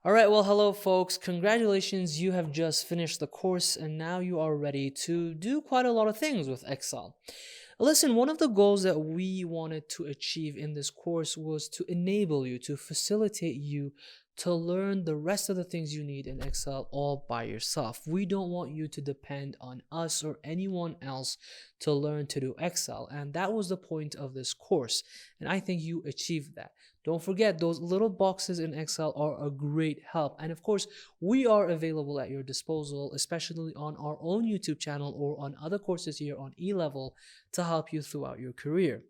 All right, well, hello, folks. Congratulations, you have just finished the course and now you are ready to do quite a lot of things with Excel. Listen, one of the goals that we wanted to achieve in this course was to enable you, to facilitate you to learn the rest of the things you need in Excel all by yourself. We don't want you to depend on us or anyone else to learn to do Excel. And that was the point of this course. And I think you achieved that. Don't forget, those little boxes in Excel are a great help. And of course, we are available at your disposal, especially on our own YouTube channel or on other courses here on E-Level to help you throughout your career.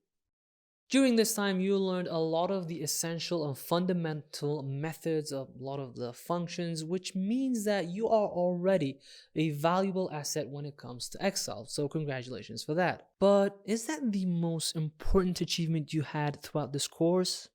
During this time, you learned a lot of the essential and fundamental methods, a lot of the functions, which means that you are already a valuable asset when it comes to Excel. So congratulations for that. But is that the most important achievement you had throughout this course?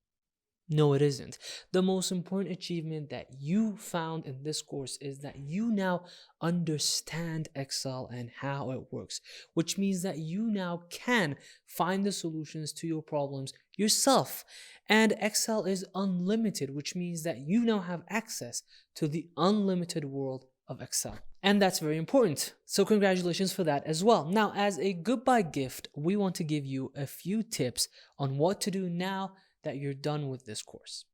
No, it isn't. The most important achievement that you found in this course is that you now understand Excel and how it works, which means that you now can find the solutions to your problems yourself. And Excel is unlimited, which means that you now have access to the unlimited world of Excel. And that's very important. So congratulations for that as well. Now, as a goodbye gift, we want to give you a few tips on what to do now that you're done with this course.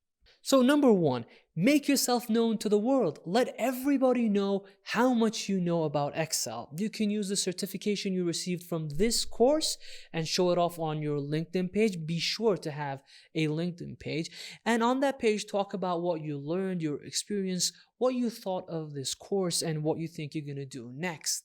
So number one, make yourself known to the world. Let everybody know how much you know about Excel. You can use the certification you received from this course and show it off on your LinkedIn page. Be sure to have a LinkedIn page. And on that page, talk about what you learned, your experience, what you thought of this course, and what you think you're going to do next.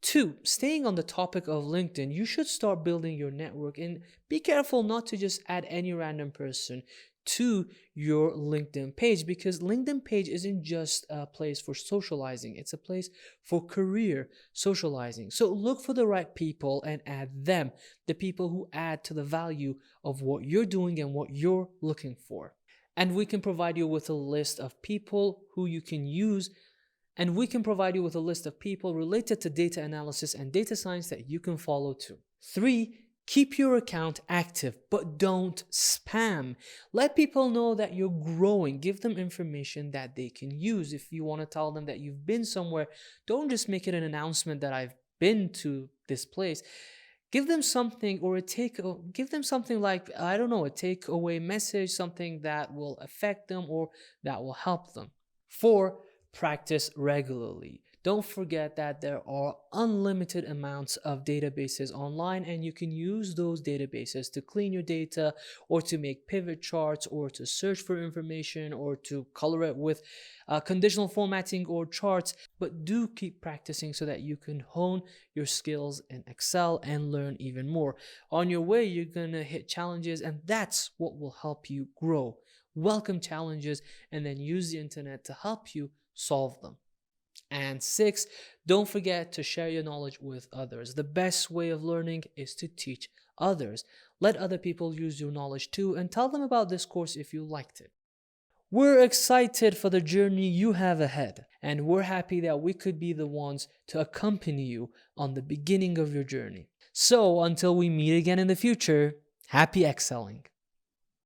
2, staying on the topic of LinkedIn, you should start building your network and be careful not to just add any random person to your LinkedIn page, because LinkedIn page isn't just a place for socializing, it's a place for career socializing. So look for the right people and add them, the people who add to the value of what you're doing and what you're looking for. And we can provide you with a list of people who you can use. And we can provide you with a list of people related to data analysis and data science that you can follow too. 3, keep your account active, but don't spam. Let people know that you're growing. Give them information that they can use. If you want to tell them that you've been somewhere, don't just make it an announcement that I've been to this place. Give them something, or give them something like, I don't know, a takeaway message, something that will affect them or that will help them. 4, practice regularly. Don't forget that there are unlimited amounts of databases online, and you can use those databases to clean your data or to make pivot charts or to search for information or to color it with conditional formatting or charts. But do keep practicing so that you can hone your skills in Excel and learn even more. On your way, you're going to hit challenges, and that's what will help you grow. Welcome challenges and then use the internet to help you solve them. And 6, don't forget to share your knowledge with others. The best way of learning is to teach others. Let other people use your knowledge too, and tell them about this course if you liked it. We're excited for the journey you have ahead, and we're happy that we could be the ones to accompany you on the beginning of your journey. So until we meet again in the future, happy excelling.